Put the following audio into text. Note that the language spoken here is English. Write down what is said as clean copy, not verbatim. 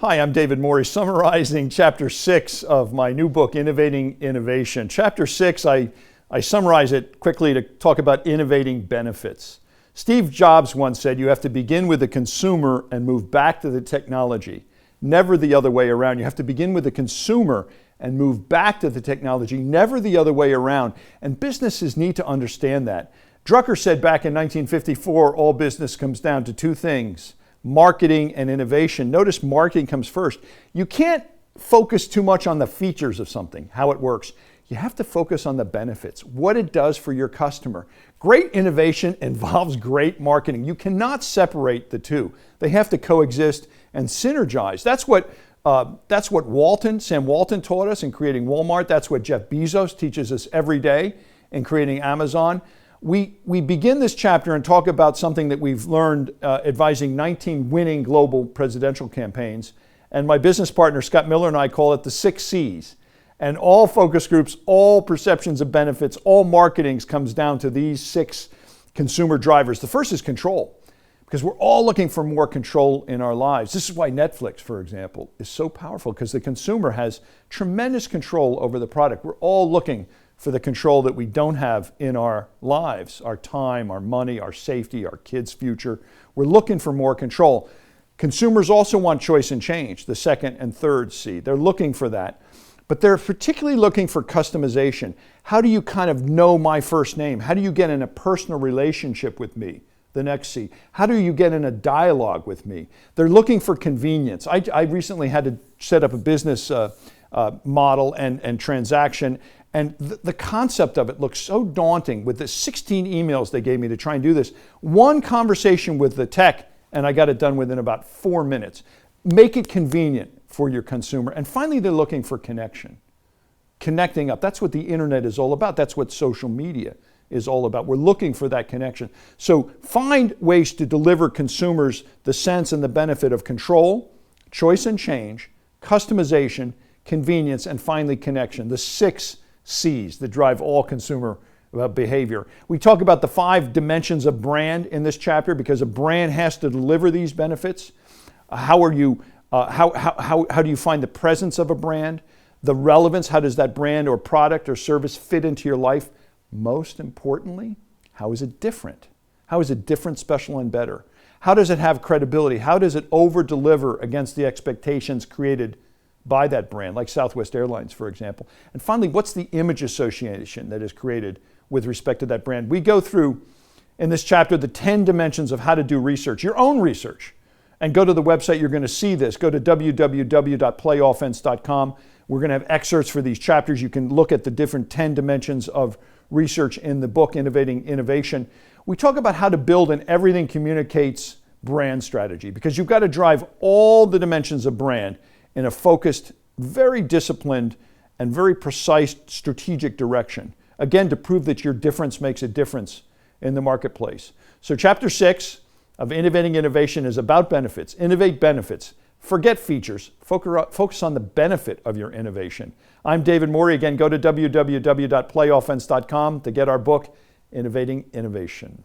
Hi, I'm David Morey, summarizing Chapter 6 of my new book, Innovating Innovation. Chapter 6, I summarize it quickly to talk about innovating benefits. Steve Jobs once said, you have to begin with the consumer and move back to the technology. Never the other way around. You have to begin with the consumer and move back to the technology, never the other way around. And businesses need to understand that. Drucker said back in 1954, all business comes down to two things: marketing and innovation. Notice marketing comes first. You can't focus too much on the features of something, how it works. You have to focus on the benefits, what it does for your customer. Great innovation involves great marketing. You cannot separate the two. They have to coexist and synergize. That's what Sam Walton taught us in creating Walmart. That's what Jeff Bezos teaches us every day in creating Amazon. We begin this chapter and talk about something that we've learned advising 19 winning global presidential campaigns. And my business partner, Scott Miller, and I call it the 6 C's. And all focus groups, all perceptions of benefits, all marketings comes down to these 6 consumer drivers. The first is control, because we're all looking for more control in our lives. This is why Netflix, for example, is so powerful, because the consumer has tremendous control over the product. We're all looking for the control that we don't have in our lives, our time, our money, our safety, our kids' future. We're looking for more control. Consumers also want choice and change, the second and third C. They're looking for that. But they're particularly looking for customization. How do you kind of know my first name? How do you get in a personal relationship with me? The next C. How do you get in a dialogue with me? They're looking for convenience. I recently had to set up a business model and transaction, and the concept of it looks so daunting with the 16 emails they gave me to try and do this. One conversation with the tech, and I got it done within about 4 minutes. Make it convenient for your consumer. And finally, they're looking for connection. Connecting up. That's what the internet is all about. That's what social media is all about. We're looking for that connection. So find ways to deliver consumers the sense and the benefit of control, choice and change, customization, convenience, and finally connection. The 6 C's that drive all consumer behavior. We talk about the 5 dimensions of brand in this chapter, because a brand has to deliver these benefits. How do you find the presence of a brand? The relevance, how does that brand or product or service fit into your life? Most importantly, how is it different? How is it different, special, and better? How does it have credibility? How does it over-deliver against the expectations created by that brand, like Southwest Airlines, for example? And finally, what's the image association that is created with respect to that brand? We go through, in this chapter, the 10 dimensions of how to do research, your own research. And go to the website, you're going to see this. Go to www.playoffense.com. We're going to have excerpts for these chapters. You can look at the different 10 dimensions of research in the book, Innovating Innovation. We talk about how to build an everything communicates brand strategy, because you've got to drive all the dimensions of brand in a focused, very disciplined, and very precise strategic direction. Again, to prove that your difference makes a difference in the marketplace. So Chapter 6 of Innovating Innovation is about benefits. Innovate benefits. Forget features. Focus on the benefit of your innovation. I'm David Morey. Again, go to www.playoffense.com to get our book, Innovating Innovation.